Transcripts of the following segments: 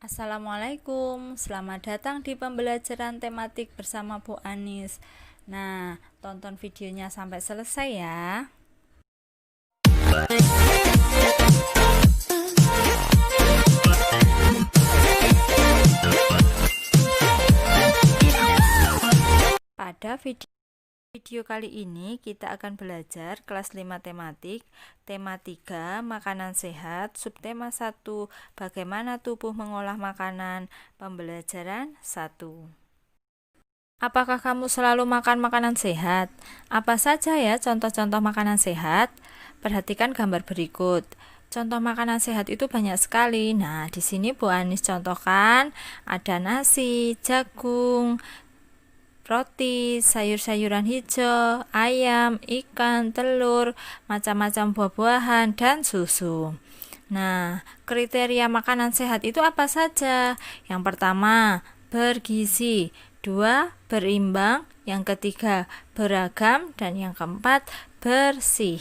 Assalamualaikum, selamat datang di pembelajaran tematik bersama Bu Anis. Nah, tonton videonya sampai selesai ya. Pada video kali ini kita akan belajar kelas 5 tematik, tema 3 makanan sehat, subtema 1 bagaimana tubuh mengolah makanan, pembelajaran 1. Apakah kamu selalu makan makanan sehat? Apa saja ya contoh-contoh makanan sehat? Perhatikan gambar berikut. Contoh makanan sehat itu banyak sekali. Nah, di sini Bu Anis contohkan ada nasi, jagung, roti, sayur-sayuran hijau, ayam, ikan, telur, macam-macam buah-buahan, dan susu. Nah, kriteria makanan sehat itu apa saja? Yang pertama, bergizi. Dua, berimbang. Yang ketiga, beragam. Dan yang keempat, bersih.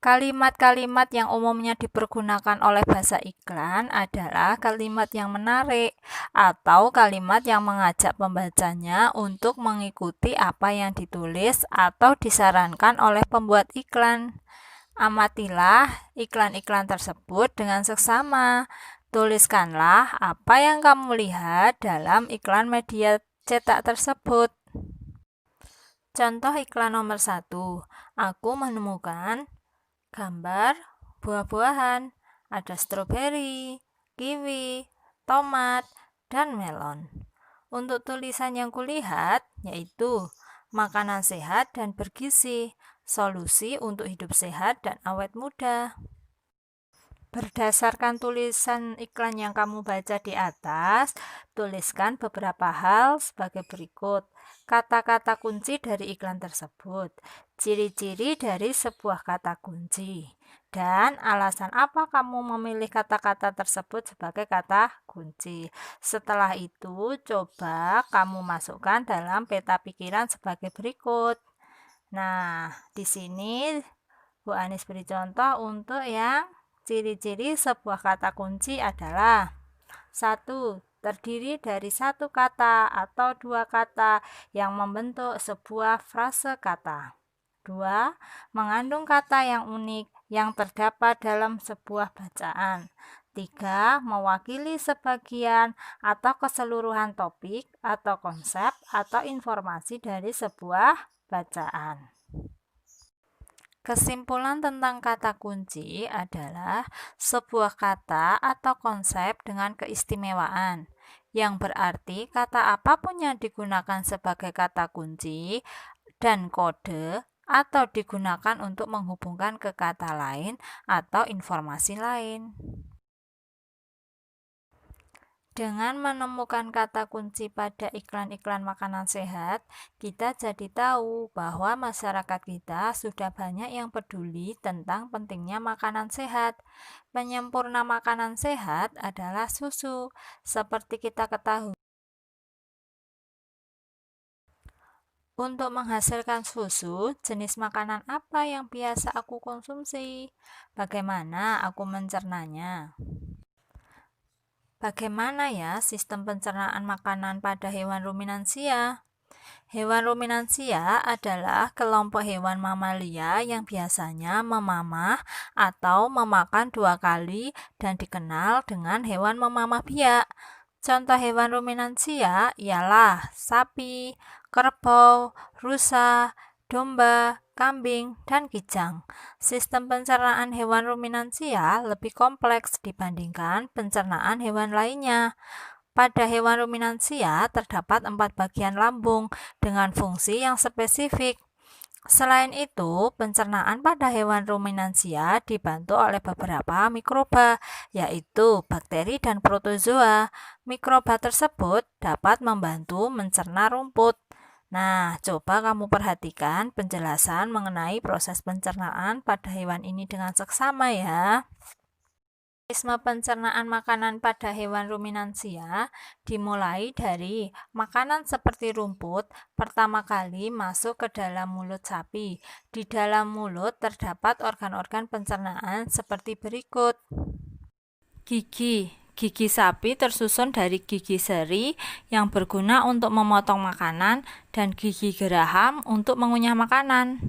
Kalimat-kalimat yang umumnya dipergunakan oleh bahasa iklan adalah kalimat yang menarik atau kalimat yang mengajak pembacanya untuk mengikuti apa yang ditulis atau disarankan oleh pembuat iklan. Amatilah iklan-iklan tersebut dengan seksama. Tuliskanlah apa yang kamu lihat dalam iklan media cetak tersebut. Contoh iklan nomor 1. Aku menemukan gambar buah-buahan, ada stroberi, kiwi, tomat, dan melon. Untuk tulisan yang kulihat yaitu makanan sehat dan bergizi, solusi untuk hidup sehat dan awet muda. Berdasarkan tulisan iklan yang kamu baca di atas, tuliskan beberapa hal sebagai berikut. Kata-kata kunci dari iklan tersebut, ciri-ciri dari sebuah kata kunci, dan alasan apa kamu memilih kata-kata tersebut sebagai kata kunci. Setelah itu, coba kamu masukkan dalam peta pikiran sebagai berikut. Nah, di sini Bu Anis beri contoh untuk yang ciri-ciri sebuah kata kunci adalah 1. Terdiri dari satu kata atau dua kata yang membentuk sebuah frase kata. 2. Mengandung kata yang unik yang terdapat dalam sebuah bacaan. 3. Mewakili sebagian atau keseluruhan topik atau konsep atau informasi dari sebuah bacaan. Kesimpulan tentang kata kunci adalah sebuah kata atau konsep dengan keistimewaan, yang berarti kata apapun yang digunakan sebagai kata kunci dan kode atau digunakan untuk menghubungkan ke kata lain atau informasi lain. Dengan menemukan kata kunci pada iklan-iklan makanan sehat, kita jadi tahu bahwa masyarakat kita sudah banyak yang peduli tentang pentingnya makanan sehat. Penyempurna makanan sehat adalah susu. Seperti kita ketahui, untuk menghasilkan susu, jenis makanan apa yang biasa aku konsumsi? Bagaimana aku mencernanya? Bagaimana ya sistem pencernaan makanan pada hewan ruminansia? Hewan ruminansia adalah kelompok hewan mamalia yang biasanya memamah atau memakan dua kali dan dikenal dengan hewan memamah biak. Contoh hewan ruminansia ialah sapi, kerbau, rusa, domba, kambing, dan kijang. Sistem pencernaan hewan ruminansia lebih kompleks dibandingkan pencernaan hewan lainnya. Pada hewan ruminansia terdapat 4 bagian lambung dengan fungsi yang spesifik. Selain itu, pencernaan pada hewan ruminansia dibantu oleh beberapa mikroba, yaitu bakteri dan protozoa. Mikroba tersebut dapat membantu mencerna rumput. Nah, coba kamu perhatikan penjelasan mengenai proses pencernaan pada hewan ini dengan seksama ya. Mekanisme pencernaan makanan pada hewan ruminansia dimulai dari makanan seperti rumput pertama kali masuk ke dalam mulut sapi. Di dalam mulut terdapat organ-organ pencernaan seperti berikut. Gigi. Gigi sapi tersusun dari gigi seri yang berguna untuk memotong makanan dan gigi geraham untuk mengunyah makanan.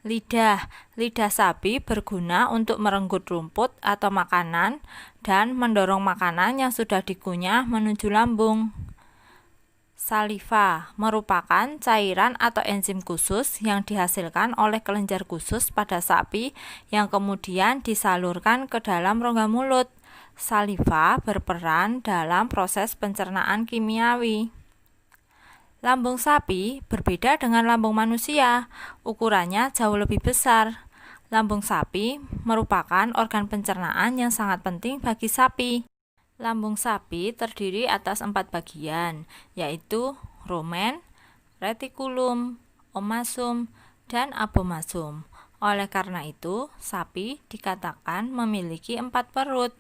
Lidah sapi berguna untuk merenggut rumput atau makanan dan mendorong makanan yang sudah dikunyah menuju lambung. Saliva merupakan cairan atau enzim khusus yang dihasilkan oleh kelenjar khusus pada sapi yang kemudian disalurkan ke dalam rongga mulut. Saliva berperan dalam proses pencernaan kimiawi. Lambung sapi berbeda dengan lambung manusia, ukurannya jauh lebih besar. Lambung sapi merupakan organ pencernaan yang sangat penting bagi sapi. Lambung sapi terdiri atas 4 bagian, yaitu rumen, retikulum, omasum, dan abomasum. Oleh karena itu, sapi dikatakan memiliki 4 perut.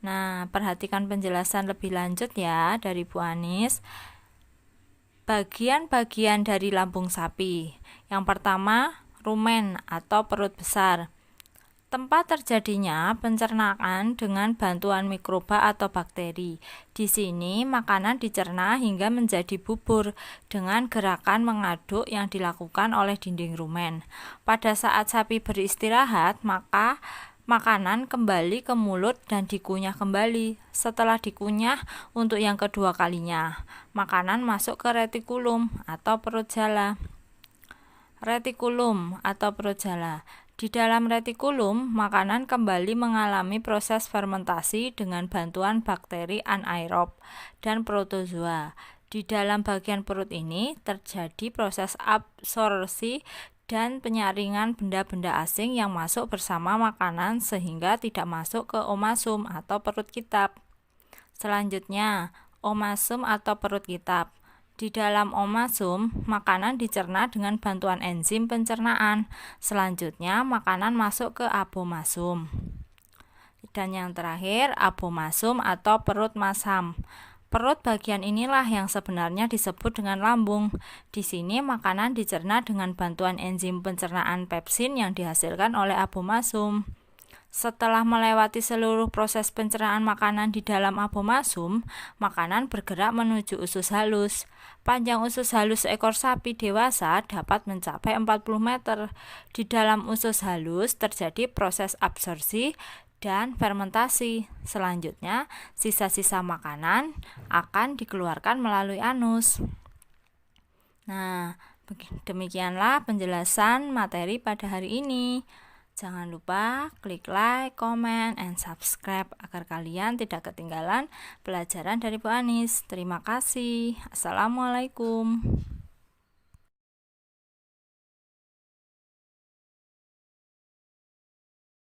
Nah, perhatikan penjelasan lebih lanjut ya dari Bu Anis. Bagian-bagian dari lambung sapi. Yang pertama, rumen atau perut besar. Tempat terjadinya pencernaan dengan bantuan mikroba atau bakteri. Di sini makanan dicerna hingga menjadi bubur dengan gerakan mengaduk yang dilakukan oleh dinding rumen. Pada saat sapi beristirahat, maka makanan kembali ke mulut dan dikunyah kembali. Setelah dikunyah untuk yang kedua kalinya, makanan masuk ke retikulum atau perut jala. Retikulum atau perut jala. Di dalam retikulum, makanan kembali mengalami proses fermentasi dengan bantuan bakteri anaerob dan protozoa. Di dalam bagian perut ini terjadi proses absorpsi dan penyaringan benda-benda asing yang masuk bersama makanan sehingga tidak masuk ke omasum atau perut kitab. Selanjutnya, omasum atau perut kitab. Di dalam omasum, makanan dicerna dengan bantuan enzim pencernaan. Selanjutnya, makanan masuk ke abomasum. Dan yang terakhir, abomasum atau perut masam. Perut bagian inilah yang sebenarnya disebut dengan lambung. Di sini makanan dicerna dengan bantuan enzim pencernaan pepsin yang dihasilkan oleh abomasum. Setelah melewati seluruh proses pencernaan makanan di dalam abomasum, makanan bergerak menuju usus halus. Panjang usus halus seekor sapi dewasa dapat mencapai 40 meter. Di dalam usus halus terjadi proses absorpsi dan fermentasi. Selanjutnya, sisa-sisa makanan akan dikeluarkan melalui anus. Nah, demikianlah penjelasan materi pada hari ini. Jangan lupa klik like, comment, and subscribe agar kalian tidak ketinggalan pelajaran dari Bu Anis. Terima kasih. Assalamualaikum.